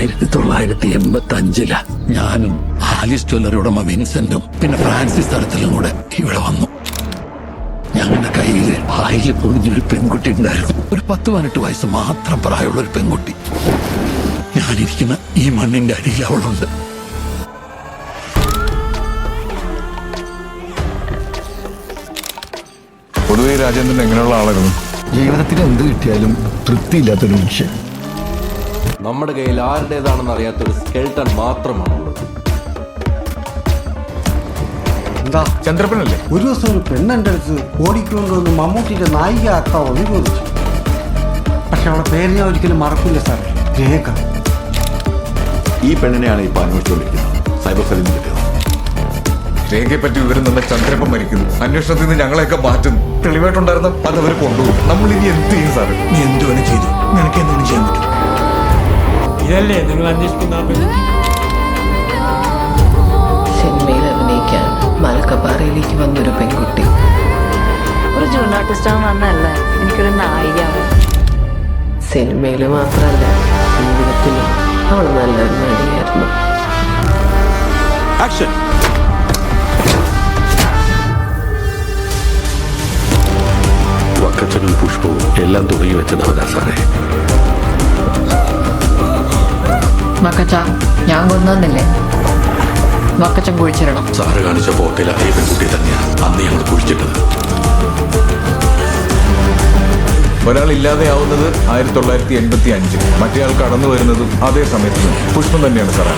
1985 ഞാനും Alice jewellery ഉടമ വിൻസെന്റും പിന്നെ ഫ്രാൻസിസ് തരത്തിലും കൂടെ ഇവിടെ വന്നു. ഞങ്ങളുടെ കയ്യിൽ വായിൽ പൊതിഞ്ഞൊരു പെൺകുട്ടി ഉണ്ടായിരുന്നു. ഒരു 10-18 വയസ്സ് മാത്രം പ്രായമുള്ള ഒരു പെൺകുട്ടി. ഞാനിരിക്കുന്ന ഈ മണ്ണിന്റെ അടിയിൽ അവളുണ്ട്. പൊതുവെ രാജേന്ദ്രൻ എങ്ങനെയുള്ള ആളായിരുന്നു? ജീവിതത്തിൽ എന്ത് കിട്ടിയാലും തൃപ്തിയില്ലാത്തൊരു മനുഷ്യൻ. നമ്മുടെ കയ്യിൽ ആരുടേതാണെന്ന് അറിയാത്തൊരു സ്കെൽട്ടൺ മാത്രമാണുള്ളത്. എന്താ ചന്ദ്രപ്പനല്ലേ? ഒരു ദിവസം ഒരു പെണ്ണെൻ്റെ അടുത്ത് ഓടിക്കൊണ്ടുവന്ന് മമ്മൂട്ടിയുടെ നായിക ആക്കാവെന്ന് ചോദിച്ചു. പക്ഷെ അവളുടെ പേര് ഞാൻ ഒരിക്കലും മറക്കില്ല സാർ. രേഖ. ഈ പെണ്ണിനെയാണ് ഇപ്പൊ അന്വേഷിച്ചുകൊണ്ടിരിക്കുന്നത്. സൈബർ സെല്ലിൽ നിന്ന് കിട്ടിയത്. രേഖയെ പറ്റി വിവരം തന്നെ ചന്ദ്രപ്പൻ മരിക്കുന്നു. അന്വേഷണത്തിൽ നിന്ന് ഞങ്ങളെയൊക്കെ മാറ്റുന്നു. തെളിവായിട്ടുണ്ടായിരുന്ന അത് അവർ കൊണ്ടുപോകും. നമ്മൾ ഇനി എന്ത് ചെയ്യും സാറ്? നീ എന്തുവേണം ചെയ്തു, നിനക്ക് എന്തെങ്കിലും ചെയ്യാൻ പറ്റും. ഇതല്ലേ നിങ്ങൾ അന്വേഷിക്കുന്ന സിനിമയിൽ അഭിനയിക്കാൻ മലക്കപ്പാറയിലേക്ക് വന്നൊരു പെൺകുട്ടി. ഒരു ജൂൺ ആർട്ടിസ്റ്റാന്ന് പറഞ്ഞല്ലേ എനിക്കൊരു നായികയാണ്. സിനിമയിൽ മാത്രമല്ല, ജീവിതത്തിലും അവൾ നല്ലൊരു നടിയായിരുന്നു. ആക്ഷൻ. വക്കച്ചനും പുഷ്പവും എല്ലാം തുടങ്ങി വെച്ചതാ സാറേ. മക്കച്ച, ഞാൻ കൊന്നല്ലേ? മക്കച്ചൻ കുഴിച്ചിടണം. സാറ് കാണിച്ച ഫോട്ടോയിൽ അതേ പെൺകുട്ടി തന്നെയാണ് അന്ന് ഞങ്ങൾ കുഴിച്ചിട്ടത്. ഒരാൾ ഇല്ലാതെയാവുന്നത് 1985. മറ്റേയാൾ കടന്നു വരുന്നതും അതേ സമയത്ത് പുഷ്പം തന്നെയാണ് സാറേ.